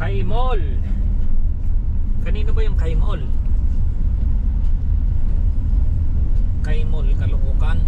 Kaimol. Kanino ba yung Kaimol? Kaimol, Caloocan.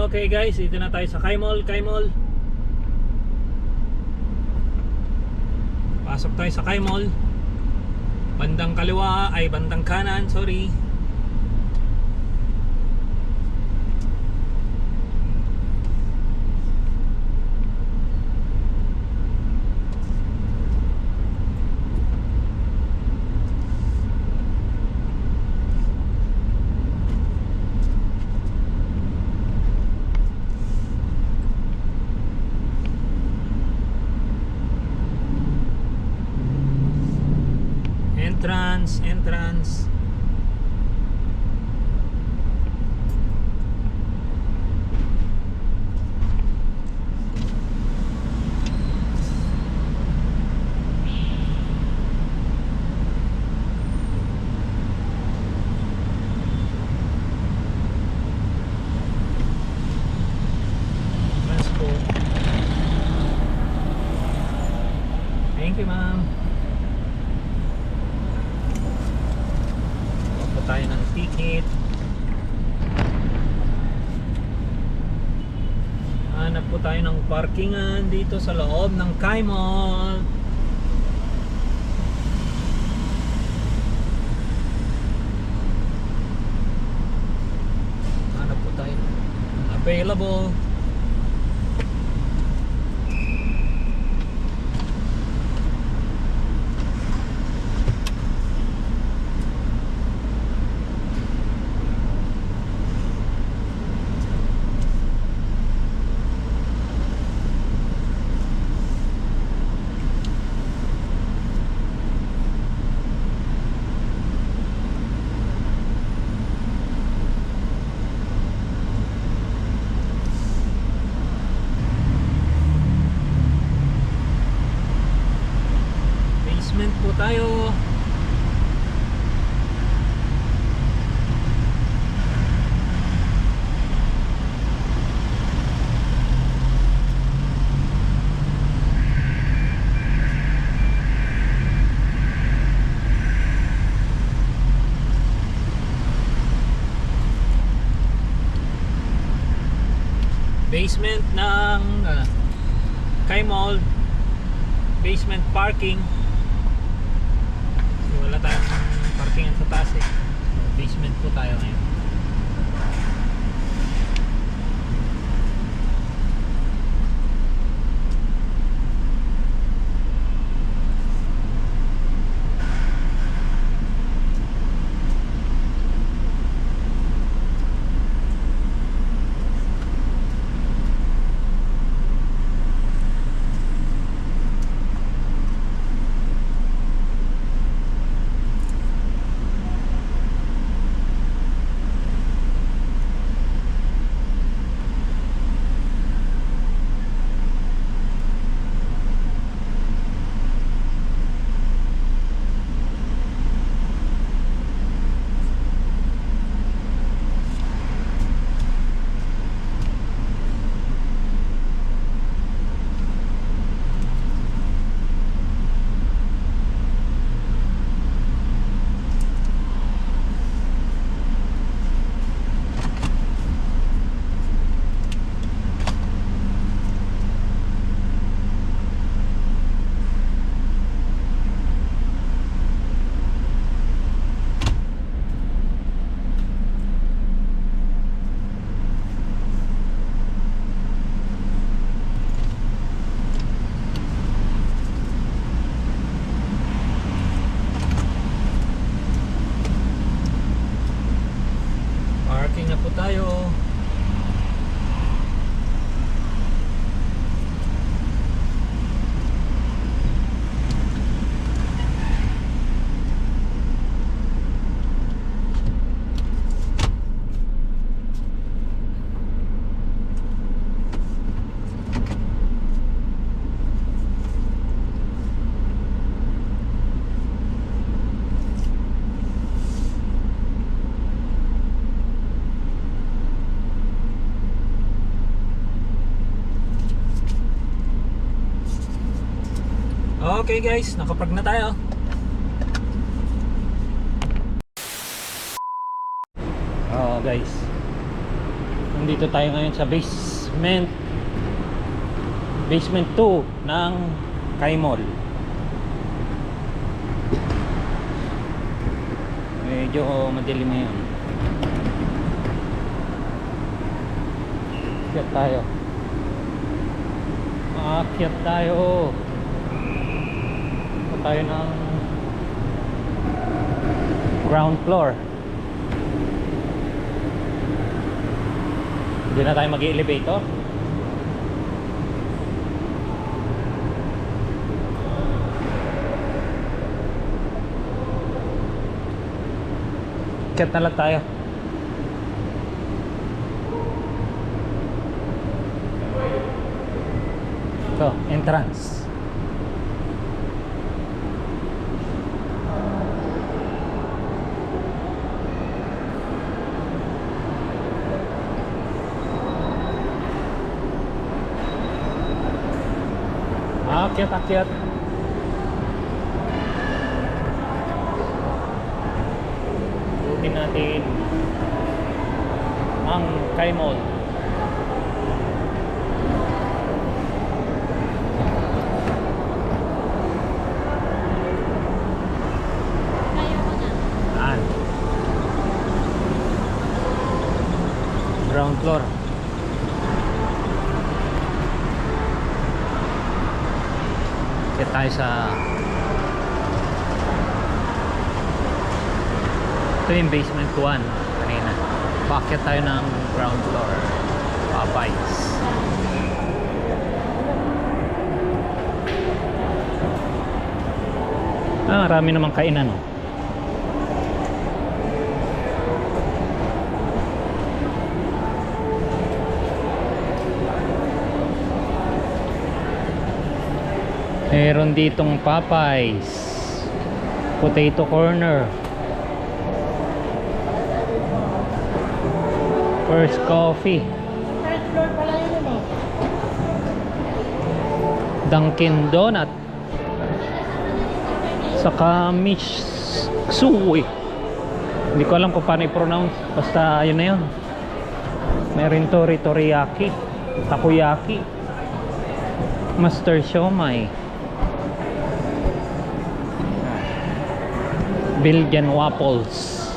Okay guys, dito na tayo sa Kaimol. Pasok tayo sa Kaimol. Bandang kaliwa ay bandang kanan, sorry. Entrance. Let's go. Thank you, ma'am. Tayo ng ticket. Hanap po tayo ng parkingan dito sa loob ng Kaimol. Hanap po tayo available. Basement po tayo. Basement ng Kaimol. Basement parking. Wala tayong parkingan sa taas eh. Basement po tayo ngayon. Okay guys, nakapark na tayo. Guys, nandito tayo ngayon sa basement 2 ng Kai Mall. Medyo madilim ngayon. Akyat tayo. Aakyat tayo. Ito tayo ng ground floor. Hindi na tayo mag-elevator. Akyat na lang tayo. Ito, entrance. Akyat. Butin natin ang Kai Mall. Ground floor. Kaya tayo sa ito yung basement 1 kanina. Paakyat tayo ng ground floor. Popeyes. Marami namang kainan, oh. Meron ditong Popeyes, Potato Corner, First Coffee, Third floor pala yun eh. Dunkin Donut, saka Mitsui. Hindi ko alam kung paano i-pronounce. Basta yun na yun. Meron Toriyaki, Takoyaki, Master Siomai, Belgian Waffles.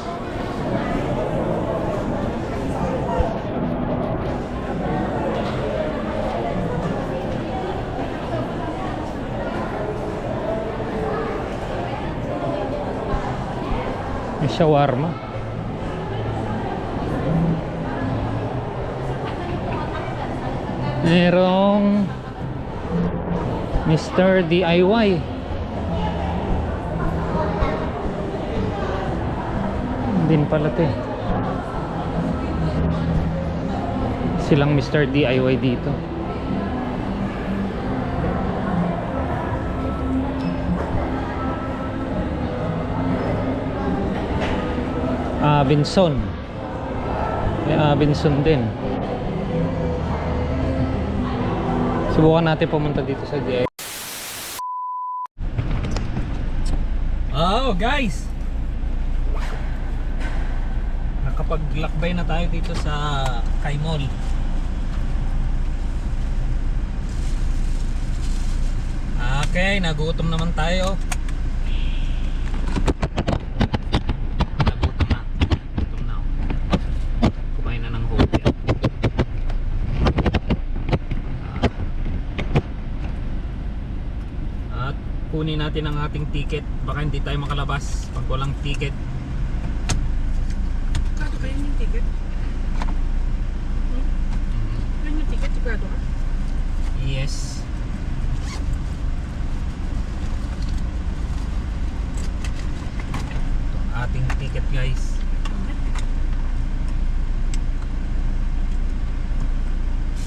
May shawarma. Merong Mr. DIY. Din pala ito eh. Silang Mr. DIY dito. Abenson. May Abenson din. Subukan natin pumunta dito sa DIY. Oh guys, nakapaglakbay na tayo dito sa Kai Mall. Okay, nagutom naman tayo. Gutom na ako. Kumain na ng hopya. At kunin natin ang ating ticket. Baka hindi tayo makalabas pag walang ticket. Sigurado ba yun yung ticket? Yun yung ticket, sigurado ka? Yes. Ating ticket guys.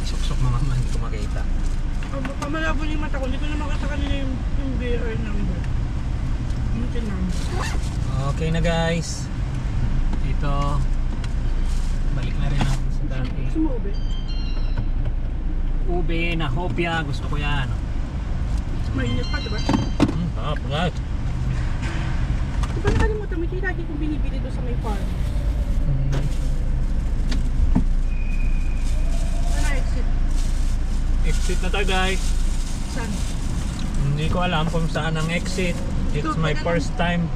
Suksok mo naman, hindi ko makita. Pamalabo yung mata ko, hindi ko na makita kanina yung BR number. Yung tin number. Okay na guys. Ito, balik na rin natin sa dati. Gusto mo ube? Ube na hopya, gusto ko yan. Mainit pa, diba? Sarap guys. Di ba nakalimutan mo, lagi kong binibili doon sa may farm. Ano exit? Exit na tayo guys. Saan? Hindi ko alam kung saan ang exit. It's my first time.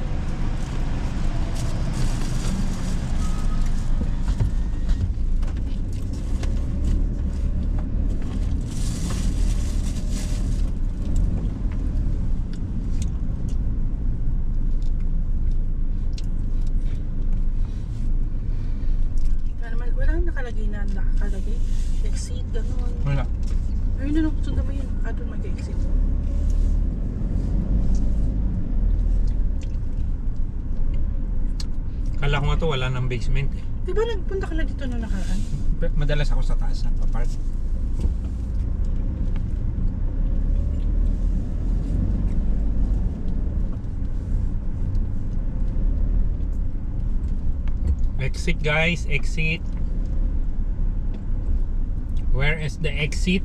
Walang nakalagay na nakakalagay. Exit, gano'n. Wala. Ayun na nung sundan mo yun. Doon mag-exit. Kala ko nga to wala ng basement eh. Di ba nagpunta ka na dito na nakaraan? Madalas ako sa taas nagpa-park. Exit guys, exit. Where is the exit?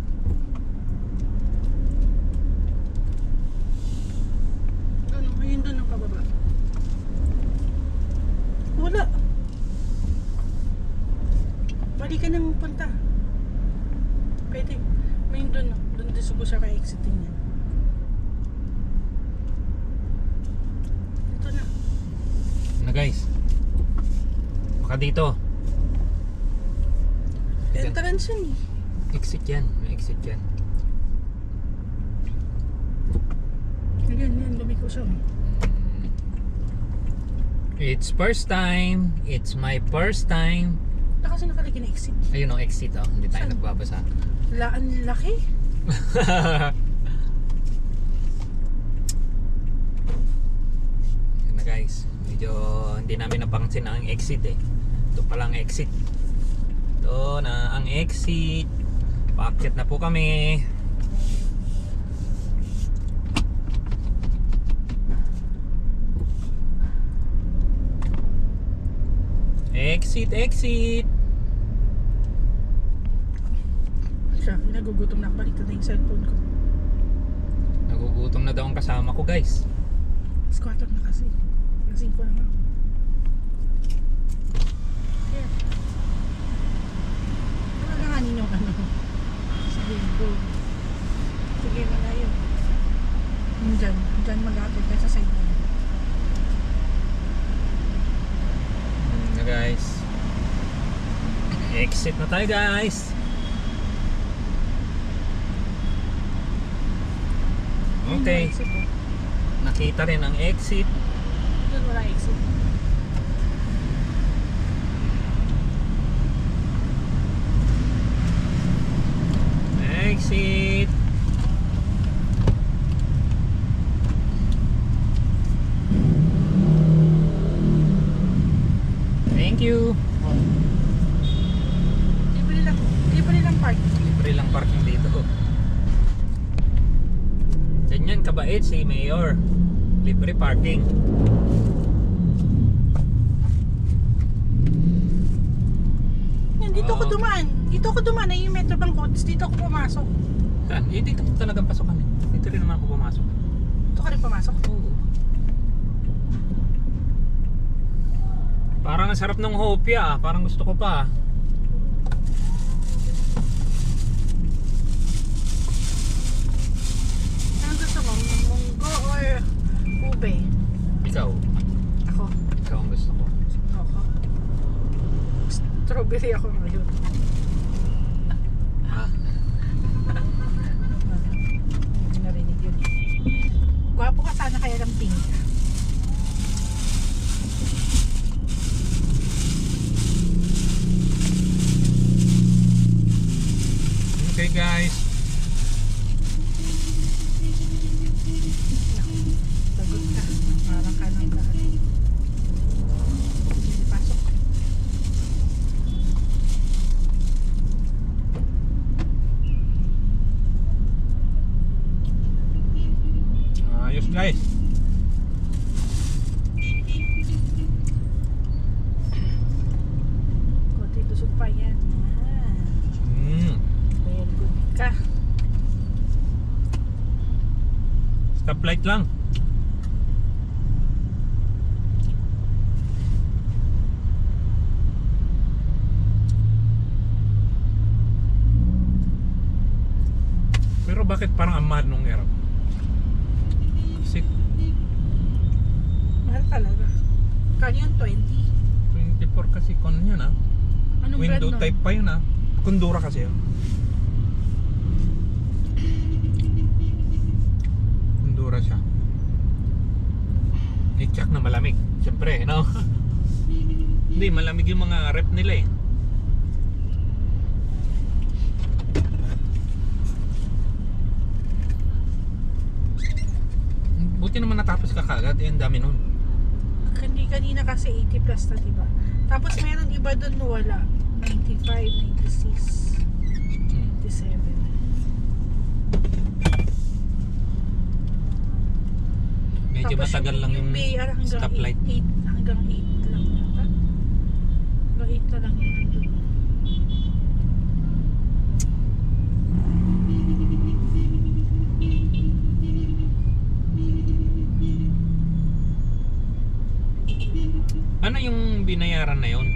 Doon, ayun doon ang pababa. Wala. Balik ka nang punta. Pwede. Ayun doon, doon subo siya ka-exiting niya. Ito na. Na guys. Baka dito. Entrance yun eh. Exit yan. May exit yan. Yan, lumiko siya. It's first time. It's my first time. Wala kasi nakalagay na exit. Ayun o, exit oh. Hindi tayo Saan? nagbabasa. Ang laki. Yan na guys. Medyo hindi namin napansin ang exit eh. Ito palang exit. Ito na ang exit. Paakyat na po kami. Exit, exit. Siya, nagugutom na. Baliktad na yung cellphone ko. Nagugutom na daw ang kasama ko guys. Squatter na kasi. Lasing ko na nga. Here. Ano na nga ninyo ano? Sige, go. Sige, malayo. Diyan mag-atod tayo sa side mo. Na guys. Exit na tayo guys. Okay. Exit po. Nakita rin ang exit. Doon wala exit. Exit. Thank you. Libre lang park. Libre lang parking dito. Ganyan kabait si Mayor. Libre parking. Yan, dito ako Okay. dumaan. Dito ako dumaan. Ay yung Metro Bank Codes. Dito ako pumasok. Saan? Eh, dito talagang pasokan eh. Dito rin naman ako pumasok. Dito ka rin pumasok. Oo. Parang ang sarap ng hopya ah. Parang gusto ko pa ah. Anong gusto mo? Munggo or ube? Ikaw. Ako. Ikaw ang gusto ko. Ako. Strawberry ako ngayon. Ah. Hindi narinig yun. Gwapo ka sana kaya lang pink. Okay guys. Lagot ka. Parang ka ng daan. Pasok. Ayos guys. Konti tusok pa yan. Very good ka. Stoplight lang. Pero bakit parang amad nung erap? Kasi Mahal talaga. Kanya yung 20. 24 kasi kon yun ah. Anong Window brand nun? type pa yun ah. Kundura kasi yun. Kundura siya. I-check na malamig. Siyempre, no? Hindi, malamig yung mga rep nila eh. Buti naman natapos ka kagad. Eh, ang dami nun. Kanina kasi 80 plus na, diba? Tapos meron iba doon na wala. 95, 96, 97. Medyo Tapos matagal lang yung BR hanggang stoplight. 8 hanggang 8 lang yata. Hanggang 8 na lang yun nandun. Ano yung binayaran na yun?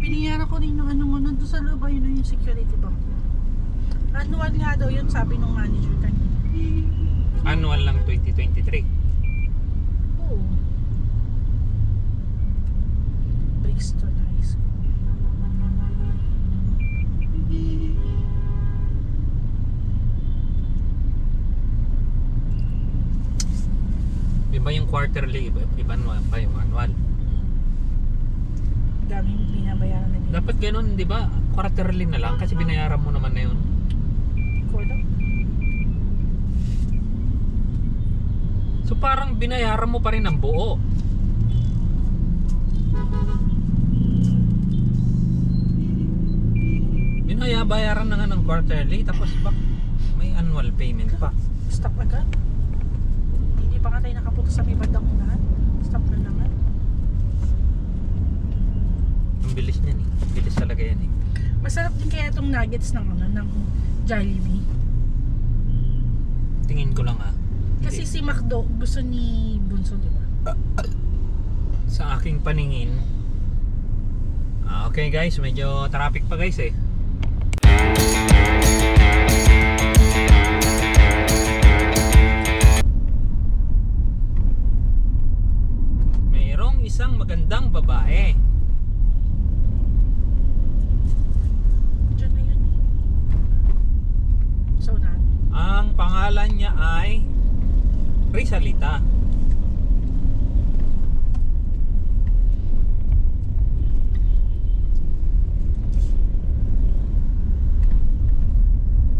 Piniyara ko rin yung ano mo, nandun sa loob ayun yung security bank. Annual nga daw yun, sabi nung manager kanina. Annual lang 2023. Oo. Brixton High School. Iba yung quarterly, iba pa yung annual. Daming binabayaran na dito. Dapat ganun, di ba? Quarterly na lang kasi binayaran mo naman na yun. Ko daw. So parang binayaran mo pa rin ang buo. Binayaran na nga ng quarterly tapos may annual payment pa. Stop agad. Hindi pa nga tayo nakapunta sa may bandang unahan. Stop na naman. Ang bilis niyan eh. Bilis talaga yan eh. Masarap din kaya itong nuggets ng ano, ng Jollibee. Tingin ko lang ah. Kasi Hindi. si McDo gusto ni Bunso, di ba? Sa aking paningin. Okay guys, medyo traffic pa guys eh. Mayroong isang magandang babae. Diyan na yun eh. So na. Ang pangalan niya ay Rizalita.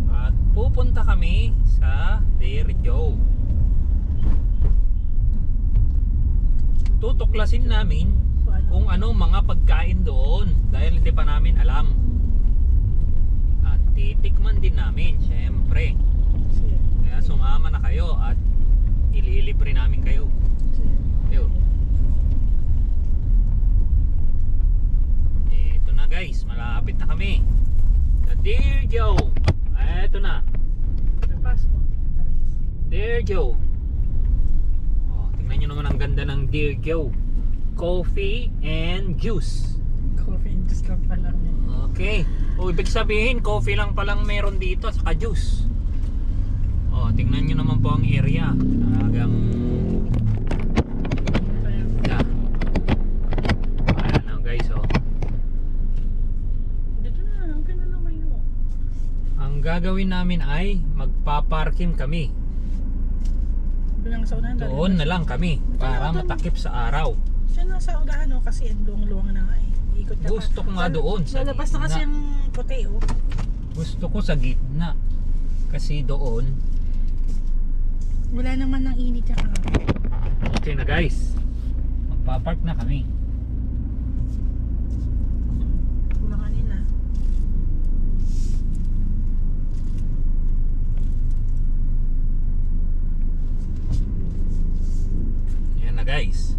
At pupunta kami sa Dear Joe. Tutuklasin namin So, ano? kung ano mga pagkain doon dahil hindi pa namin alam. At titikman din namin, syempre. Sige. Kaya sumama na kayo at ililibre namin kayo. Sige. Ayun. Eto na guys, malapit na kami. Sa Dear Joe. Eto na. Kapas mo. Dear Joe. Oh, tingnan nyo naman ang ganda ng Dear Joe. Coffee and juice. Coffee and juice lang pala. Okay. O ibig sabihin, coffee lang palang meron dito saka juice. Oh, tingnan nyo naman po ang area. Talagang yeah. Ayan na guys, oh. Dito na lang, kaya na naman yun. Ang gagawin namin ay magpaparking kami. Bilang sa unahan. Doon na lang kami para matakip sa araw. Siya na sa unahan, no? Kasi ang luwang-luwang na nga eh. Ikot na Gusto ko nga doon sa lalabas na kasi gitna. yung puti, oh. Gusto ko sa gitna. Kasi doon, Wala naman ng init yung hangin. okay na guys. Magpapark na kami. Kulanganin na. Yan na guys.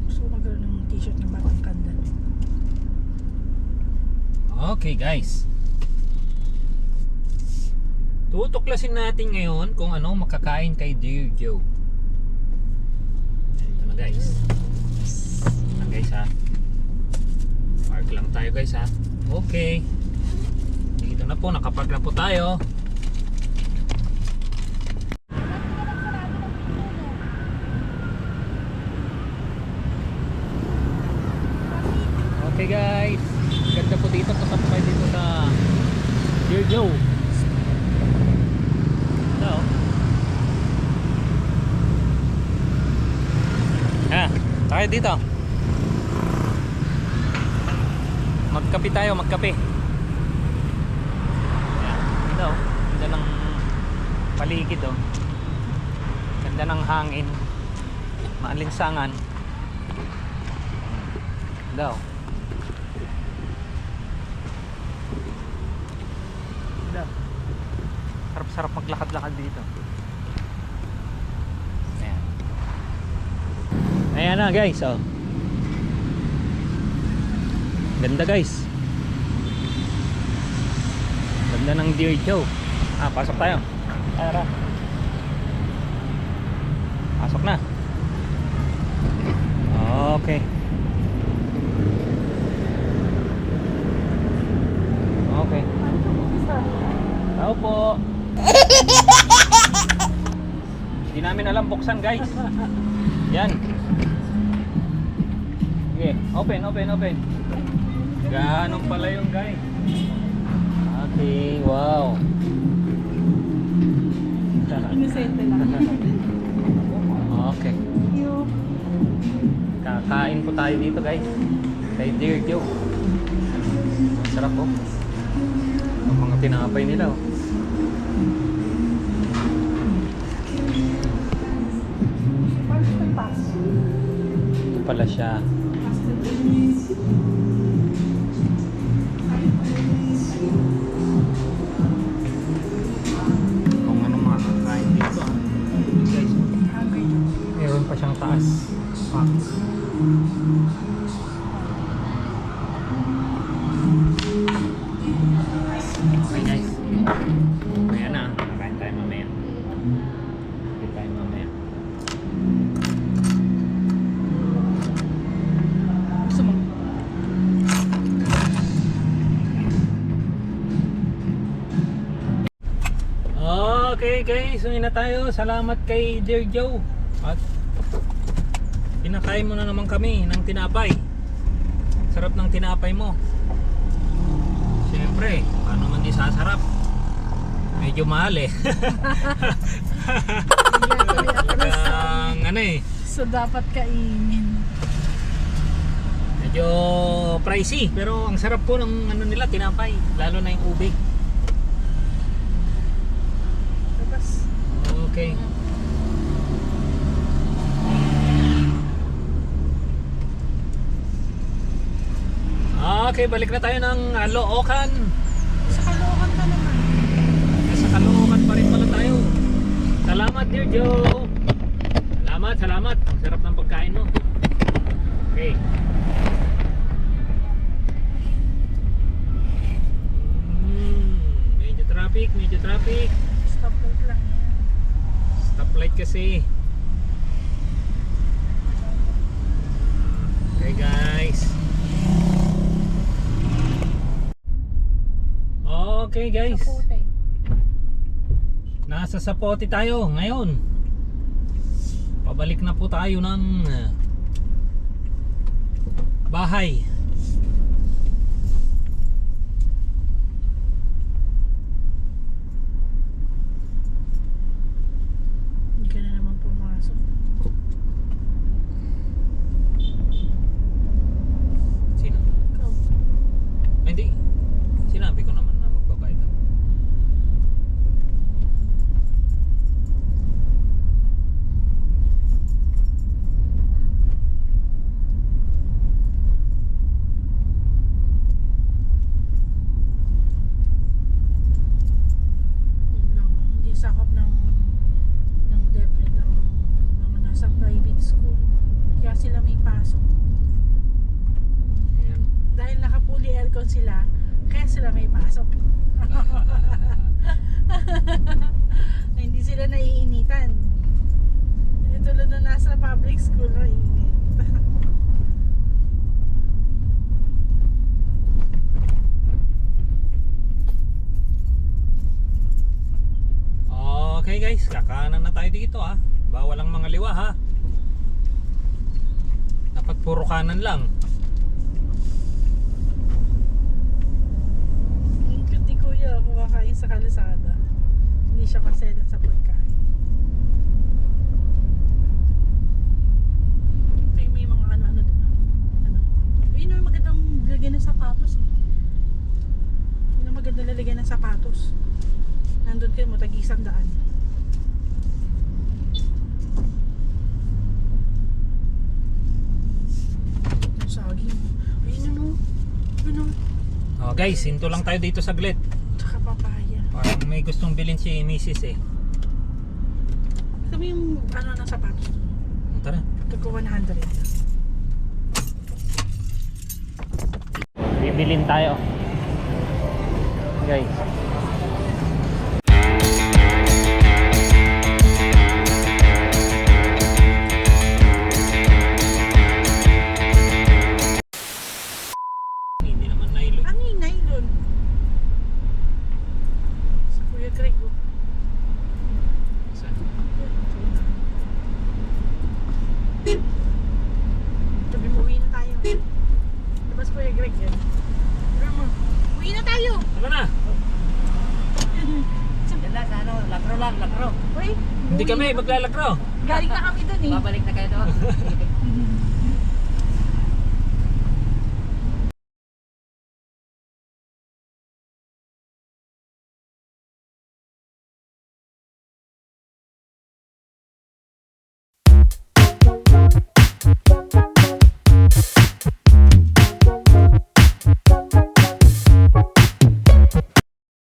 Gusto ko magkaroon ng t-shirt ng Batang Kanda. Okay guys, tutuklasin natin ngayon kung ano makakain kay Dear Joe. Ito na guys. Ito na guys ha. Park lang tayo guys ha. Okay. Dito na po, nakapark na po tayo. Okay guys, ganda po dito. Punta po kayo dito sa Dear Joe. Ito oh. Ha, tayo dito. Magkape tayo, magkape. Ayan, ito oh. Ganda ng paligid oh. Ganda ng hangin. Maalinsangan. Ito oh. Sarap-sarap maglakad-lakad dito. Ayan. Ayan na guys, oh. Ganda guys. Ganda ng Dear Joe. Pasok tayo. Tara. Pasok na. Okay. Okay. Tao po. Hindi namin alam buksan guys. Yan. Okay, open. Ganun pala yung guys. Okay, wow. Inosente lang. Okay. Kakain po tayo dito guys. Kay Dear Joe. Sarap po. Ang mga tinapay nila oh. Ito pala siya. Kung ano makakain dito ah. Guys, meron pa siyang taas. Okay guys. Ayan na. Kakain tayo mamaya. Kakain tayo mamaya. Gusto mo? Okay guys, uwi na tayo. Salamat kay Dear Joe. At pinakain mo na naman kami ng tinapay. Sarap ng tinapay mo. Siyempre, paano man di sasarap? Medyo mahal eh. Talagang ano eh. So dapat kainin. Medyo pricey, pero ang sarap po ng ano nila, tinapay. Lalo na yung ube. Tapos, Okay. Okay, balik na tayo ng Caloocan. sa Caloocan ka naman. Sa Caloocan pa rin pala tayo. Salamat Dear Joe. Salamat. Ang sarap ng pagkain mo. Okay. Medyo traffic. Stoplight lang yan. Stoplight kasi. Okay guys. Okay guys. Kapote. Nasa Sapote tayo ngayon. Pabalik na po tayo ng bahay. Hindi ka na naman pumasok. Sino? Ikaw. Ay, hindi. Sinabi ko naman na magbabayad ako. Yun lang. Hindi sakop ng DepEd ang mga nasa private school. Kaya sila may pasok. Ayan. Dahil naka-fully aircon sila, Kaya sila may pasok. Hindi sila naiinitan. Hindi tulad na nasa public school na init. Okay guys, kakanan na tayo dito ha. Bawal ang mga liwa ha. Dapat puro kanan lang. Ang cute ni Kuya, kumakain sa kalsada. Hindi siya maselan sa pagkain. May mga ano-ano diba? Ano? Yun yung magandang lalagyan ng sapatos eh. Yun yung magandang lalagyan ng sapatos. Nandun kayo mo, tag-100. Ang saging. Ayun ano. Ano? Oh guys, hinto lang tayo dito saglit. Tsaka papaya. Parang may gustong bilhin si Mrs. eh. Kami yung ano ng sapatos. Tara. Tagko 100. Bibilin tayo. Guys. Hindi naman nylon. Ano yung nylon? Sa Kuya Greg oh. Saan? Sabi mo, uwi na tayo. Labas Kuya Greg yan. Sabi mo, uwi na tayo! Tara na. Dala sa ano, lakro lang, lakro. Uy, Hindi uwi kami na. maglalakro. Galing na kami dun eh. Babalik na kayo doon.